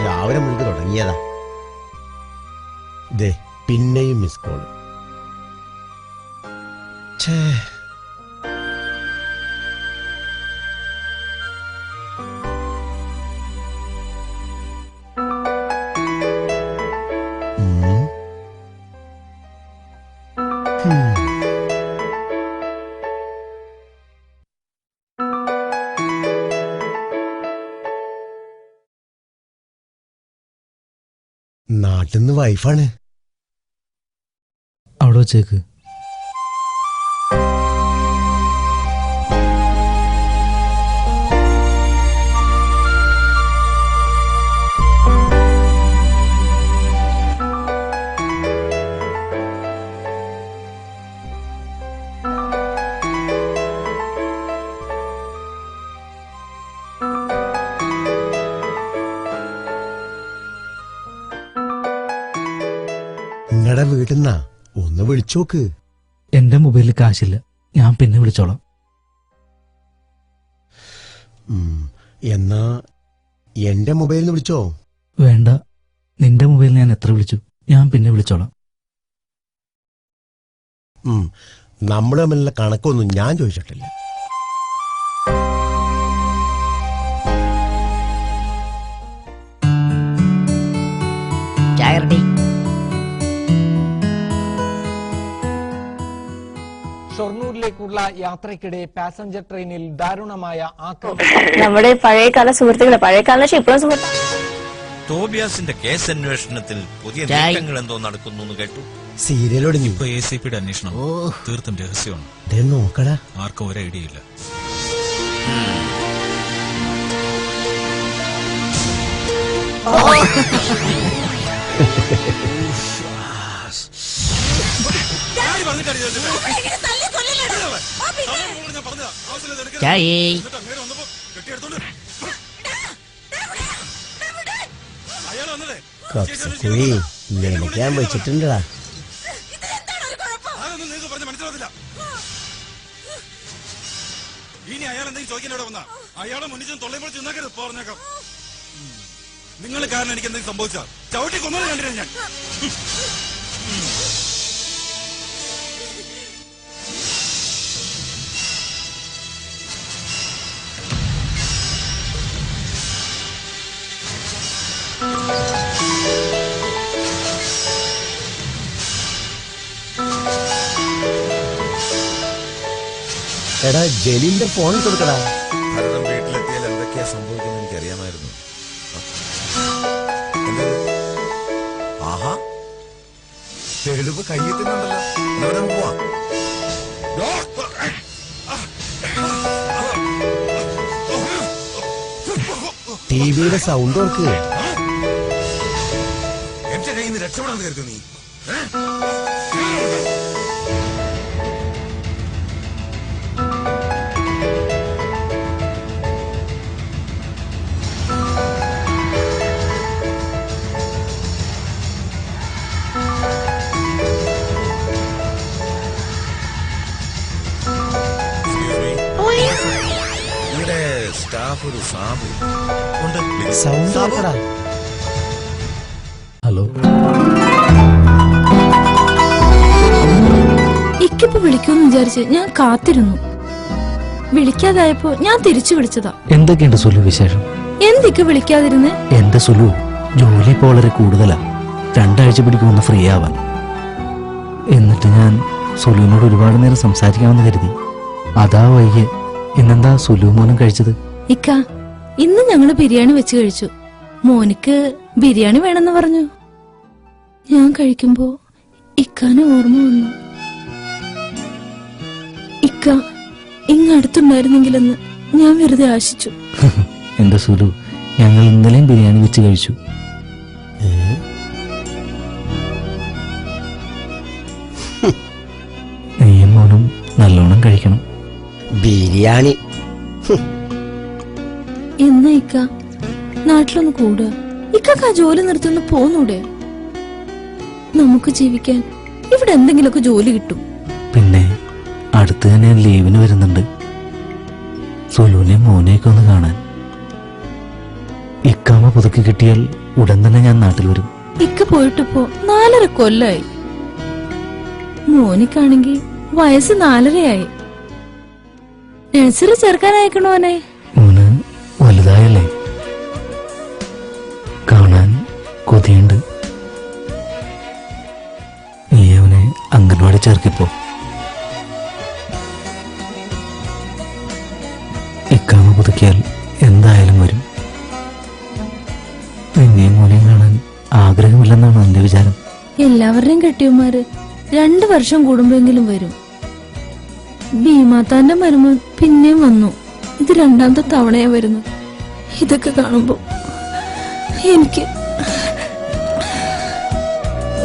രാവിലെ മുഴുവൻ തുടങ്ങിയതാ. ദേ പിന്നെയും മിസ് കോൾ. നാട്ടിന്ന് വൈഫാണ്. അവിടെ വെച്ചേക്ക്. നിങ്ങളുടെ വീട്ടിന്നാ ഒന്ന് വിളിച്ചോക്ക്. എന്റെ മൊബൈലിൽ കാശില്ല, ഞാൻ പിന്നെ വിളിച്ചോളാം. എന്നാ എന്റെ മൊബൈലിൽ നിന്ന് വിളിച്ചോ? വേണ്ട, നിന്റെ മൊബൈലിൽ ഞാൻ എത്ര വിളിച്ചു, ഞാൻ പിന്നെ വിളിച്ചോളാം. നമ്മൾ തമ്മിലുള്ള കണക്കൊന്നും ഞാൻ ചോദിച്ചിട്ടില്ല. ഷൊർണൂരിലേക്കുള്ള യാത്രയ്ക്കിടെ പാസഞ്ചർ ട്രെയിനിൽ ദാരുണമായ ആക്രമണം. നമ്മുടെ പഴയകാല സുഹൃത്തുക്കളെ, പഴയകാല ഇപ്പോഴും സുഹൃത്ത് തോബിയാസിന്റെ കേസ് അന്വേഷണത്തിൽ പുതിയ നീക്കങ്ങൾ എന്തോ നടക്കുന്നു കേട്ടു. സീരിയലൊടിഞ്ഞു. ഇപ്പൊ ACPയുടെ അന്വേഷണം തീർത്തും രഹസ്യമാണ്. നോക്കടാ, ആർക്കും ഒരു ഐഡിയ ഇല്ല. ഞാൻ വെച്ചിട്ടുണ്ടടാ. ഇനി അയാൾ എന്തെങ്കിലും ചോദിക്കാൻ ഇവിടെ വന്നാ അയാളെ മുന്നിൽ തൊള്ളയും പൊളിച്ച് നിന്നേക്കരുത്. പറഞ്ഞേക്കാം, നിങ്ങൾ കാരണം എനിക്ക് എന്തെങ്കിലും സംഭവിച്ചാൽ ചവിട്ടി കൊന്നത് കണ്ടിരുന്നു ഞാൻ. എടാ, ജലീലിന്റെ ഫോണിൽ കൊടുക്കടാ. ഭരതം വീട്ടിലെത്തിയാൽ എന്തൊക്കെയാ സംഭവിക്കുന്നത് എനിക്കറിയാമായിരുന്നു. ആഹാ, തെളിവ് കയ്യെത്തുന്നുണ്ടല്ലോ. പോവാം. ടിവിയുടെ സൗണ്ട് ഓർക്ക്. എന്റെ കയ്യിൽ നിന്ന് രക്ഷപ്പെടാൻ കരുതു നീ. ഇവിടെ സ്റ്റാഫ് ഒരു സാബു ഉണ്ട്. സൗണ്ട് ഓർക്കടാ. ഹലോ, ഇക്കിപ്പോ വിളിക്കുമെന്ന് വിചാരിച്ച് ഞാൻ കാത്തിരുന്നു. വിളിക്കാതായപ്പോ ഞാൻ തിരിച്ചു വിളിച്ചതാ. എന്തൊക്കെയുണ്ട് സുലു വിശേഷം? എന്തൊക്കെ വിളിക്കാതിരുന്നേ? എന്റെ സുലു, ജോലി ഇപ്പോൾ വളരെ കൂടുതലാ. 2 ആഴ്ച പിടിക്കുമെന്ന് ഫ്രീ ആവാൻ. എന്നിട്ട് ഞാൻ സുലുവിനോട് ഒരുപാട് നേരം സംസാരിക്കാമെന്ന് കരുതി. അതാ വൈകി. ഇന്നെന്താ സുലു മോനും കഴിച്ചത്? ഇക്ക, ഇന്ന് ഞങ്ങള് ബിരിയാണി വെച്ച് കഴിച്ചു. മോനിക്ക് ബിരിയാണി വേണമെന്ന് പറഞ്ഞു. ഞാൻ കഴിക്കുമ്പോ ഇക്കാനെ ഓർമ്മ വന്നു. ഇക്ക ഇങ്ങടുത്തുണ്ടായിരുന്നെങ്കിലെന്ന് ഞാൻ വെറുതെ ആശിച്ചു. എന്റെ സുലു, ഞങ്ങൾ ഇന്നലെയും ബിരിയാണി വെച്ച് കഴിച്ചു. നീയും മോനും നല്ലോണം കഴിക്കണം. ബിരിയാണി. എന്നാ ഇക്ക നാട്ടിലൊന്ന് കൂടുക. ഇക്കൊക്കെ ആ ജോലി നിർത്തുന്ന പോന്നൂടെ? നമുക്ക് ജീവിക്കാൻ ഇവിടെ എന്തെങ്കിലുമൊക്കെ ജോലി കിട്ടും. പിന്നെ അടുത്ത് തന്നെ ഞാൻ ലീവിന് വരുന്നുണ്ട്. സുലുവിനെ മോനെയൊക്കെ ഒന്ന് കാണാൻ. ഇക്കാമ പുതുക്കി കിട്ടിയാൽ ഉടൻ തന്നെ ഞാൻ നാട്ടിൽ വരും. ഇക്ക പോയിട്ടിപ്പോ 4.5 കൊല്ലായി. മോനിക്കാണെങ്കി വയസ്സ് 4.5 നഴ്സറി ചേർക്കാനയക്കണോനെ. മോന് വലുതായല്ലേ? കാണാൻ കൊതിയുണ്ട്. നീ അവനെ അംഗൻവാടി ചേർക്കിപ്പോ. ഇക്കാമ പുതുക്കിയാൽ എന്തായാലും വരും. നിന്നെയും മോനെയും കാണാൻ ആഗ്രഹമില്ലെന്നാണ് എന്റെ വിചാരം. എല്ലാവരുടെയും കെട്ടിയന്മാര് 2 വർഷം കൂടുമ്പോഴെങ്കിലും വരും. ഭീമാത്താന്റെ മരുമൻ പിന്നെയും വന്നു. ഇത് 2ാമത്തെ തവണയാ വരുന്നത്. ഇതൊക്കെ കാണുമ്പോ എനിക്ക്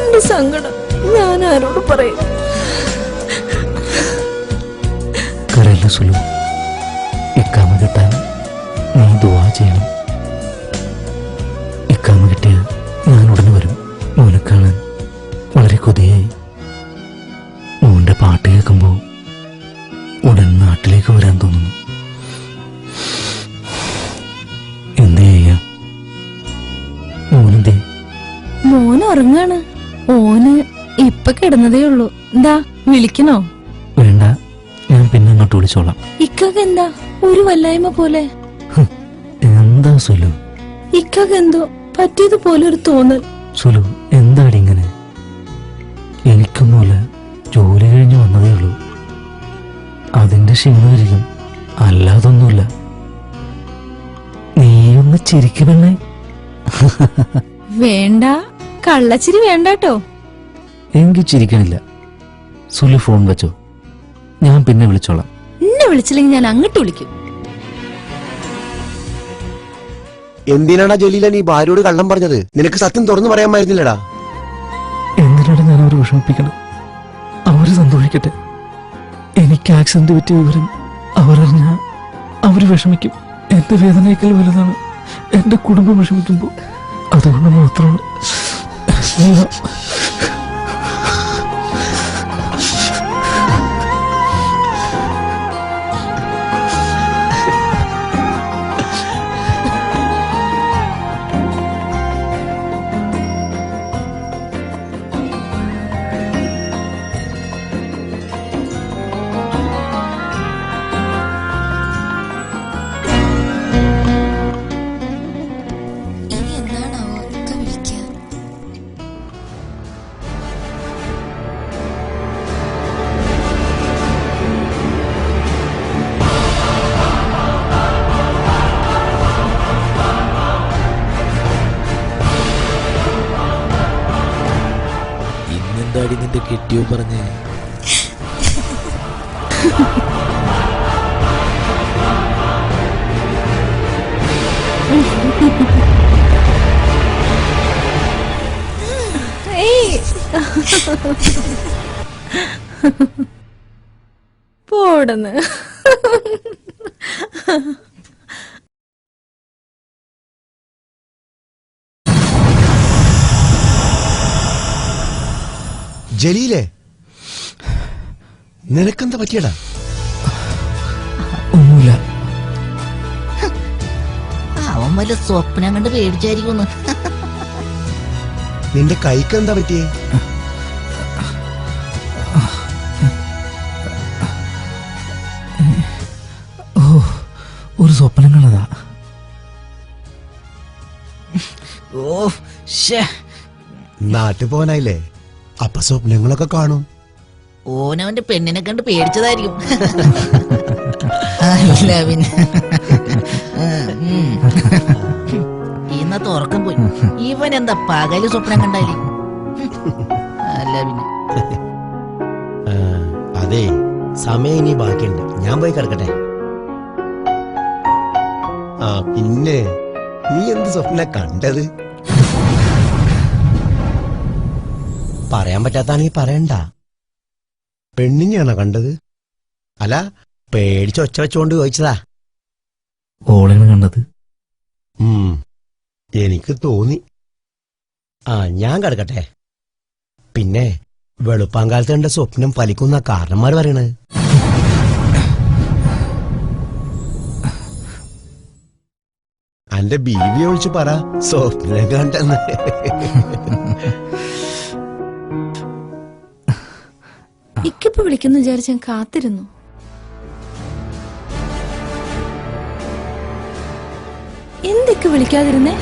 എന്റെ സങ്കടം ഞാൻ ആരോട് പറയും? കരയില്ല സുലു, ഇക്കാമ കിട്ടാൻ നീ ദുആ ചെയ്യണം. ഇക്കാമ കിട്ടിയ ഞാൻ ഉടനെ വരും. മോനെ കാണാൻ വളരെ കൊതിയായി. മോന്റെ പാട്ട് കേൾക്കുമ്പോ ഉടൻ നാട്ടിലേക്ക് വരാൻ തോന്നുന്നു. എന്ത് ചെയ്യാം? മോനെന്തേ? മോൻ ഉറങ്ങാണ്. ഓന് ഇപ്പൊ കിടന്നതേ ഉള്ളൂ. എന്താ വിളിക്കണോ? വേണ്ട, ഞാൻ പിന്നെ അങ്ങോട്ട് വിളിച്ചോളാം. ഇക്കൊക്കെ എന്താ ഒരു വല്ലായ്മ പോലെ? എന്താ സുലു? ഇക്കൊക്കെ എന്തോ പറ്റിയതുപോലെ ഒരു തോന്നൽ. സുലു, എന്താടി ഇങ്ങനെ? എനിക്കൊന്നുമില്ല, ജോലി കഴിഞ്ഞ് വന്നതേ ഉള്ളൂ. അതിന്റെ ക്ഷീണമായിരിക്കും, അല്ലാതൊന്നുമില്ല. നീയൊന്ന് ചിരിക്കണേ. വേണ്ട, കള്ളച്ചിരി വേണ്ടാട്ടോ. എനിക്ക് ചിരിക്കണില്ല. സുലു ഫോൺ വെച്ചോ, ഞാൻ പിന്നെ വിളിച്ചോളാം. എന്നെ വിളിച്ചില്ലെങ്കിൽ ഞാൻ അങ്ങോട്ട് വിളിക്കും. എന്തിനാടാ ജലീല നീ ഭാര്യയോട് കള്ളം പറഞ്ഞത്? നിനക്ക് സത്യം തുറന്നു പറയാമായിരുന്നില്ലടാ. എന്തിനാണ് ഞാൻ അവരെ വിഷമിപ്പിക്കണം? അവര് സന്തോഷിക്കട്ടെ. എനിക്ക് ആക്സിഡന്റ് പറ്റിയ വിവരം അവരറിഞ്ഞ അവര് വിഷമിക്കും. എന്റെ വേദനയേക്കാൾ വലുതാണ് എന്റെ കുടുംബം വിഷമിക്കുമ്പോൾ. അതുകൊണ്ട് മാത്രമാണ് എന്താടി നിന്റെ കെട്ടിയോ പറഞ്ഞേ? പോടന്ന്. ജലീലേ, നിനക്കെന്താ പറ്റിയടാ? ഒന്നുമില്ല. അവൻ വല്ല സ്വപ്നം കണ്ട് പേടിച്ചായിരിക്കുന്നു. നിന്റെ കൈക്കെന്താ പറ്റിയേ? ഓ, ഒരു സ്വപ്നം കണ്ടതാ. ഓ ശ്ശേ, നാട്ടിൽ പോകാനായില്ലേ, അപ്പൊ സ്വപ്നങ്ങളൊക്കെ കാണും. ഓനവന്റെ പെണ്ണിനെ കണ്ട് പേടിച്ചതായിരിക്കും. അല്ല പിന്നെ ഇന്നത്തെ ഉറക്കം പോയി. ഇവൻ എന്താ പകല് സ്വപ്നം കണ്ടാലേ? അല്ല പിന്നെ അതെ, സമയം ഇനി ബാക്കിയുണ്ട്, ഞാൻ പോയി കിടക്കട്ടെ. ആ പിന്നെ, നീ എന്ത് സ്വപ്ന കണ്ടത്? പറയാൻ പറ്റാത്താണെങ്കിൽ പറയണ്ട. പെണ്ണിനെയാണോ കണ്ടത്? അല്ല, പേടിച്ച് ഒച്ച വെച്ചോണ്ട് ചോദിച്ചതാ. ഓളാണ് കണ്ടത്. എനിക്ക് തോന്നി. ആ, ഞാൻ കിടക്കട്ടെ. പിന്നെ വെളുപ്പാങ്കാലത്ത് എന്റെ സ്വപ്നം ഫലിക്കുന്ന കാരണന്മാർ പറയണത്. എന്റെ ബീവിയെ വിളിച്ച് പറ സ്വപ്നം കണ്ടെന്ന്. ഇക്കിപ്പോ വിളിക്കുന്നു വിചാരിച്ച് ഞാൻ കാത്തിരുന്നു. എന്തൊക്കെ വിളിക്കാതിരുന്നേ?